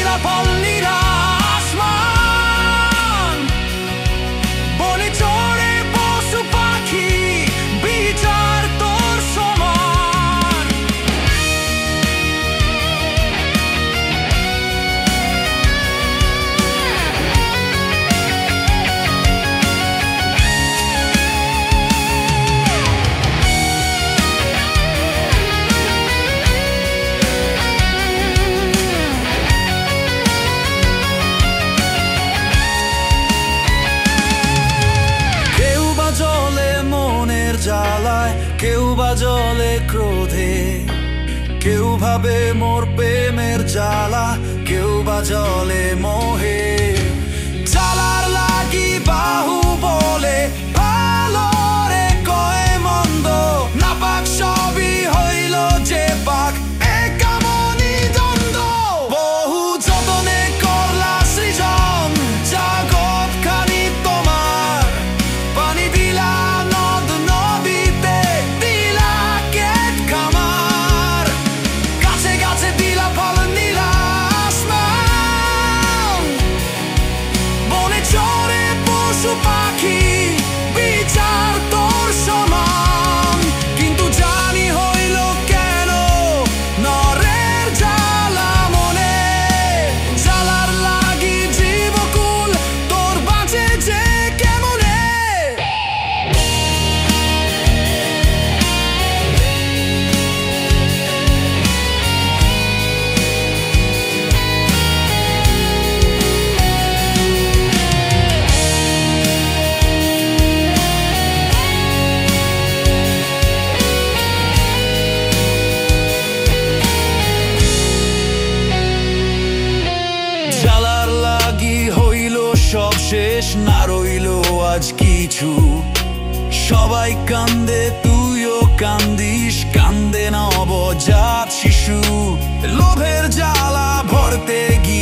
দিলা পল্লীরা আসমান, বনে চড়ে পশু পাখি বিচার তোর সমান। জ্বালায় কেউ বা জলে ক্রোধে, কেউ ভাবে মোর প্রেমের জ্বালা, কেউ বা জলে মোহে। জ্বালার লাগি বাহু বলে ভালো রে কয় মন্দ, নাপাক সবই হইল যে পাক একামনি দ্বন্দ্ব। বহু যতনে করলা সৃজন জগৎ খানি তোমার, পানি দিলা পাখি বিচার তোর সমান। কিন্তু জানি হইল কেন নরের জ্বালা মনে, জ্বালার লাগি জীবকুল তোর বাঁচে যে কেমনে। জ্বালার লাগি হইল সব শেষ, না রইল আজ কিছু। সবাই কান্দে তুইও কান্দিস, কান্দে নবজাত শিশু। লোভের জ্বালা ভরতে গিয়ে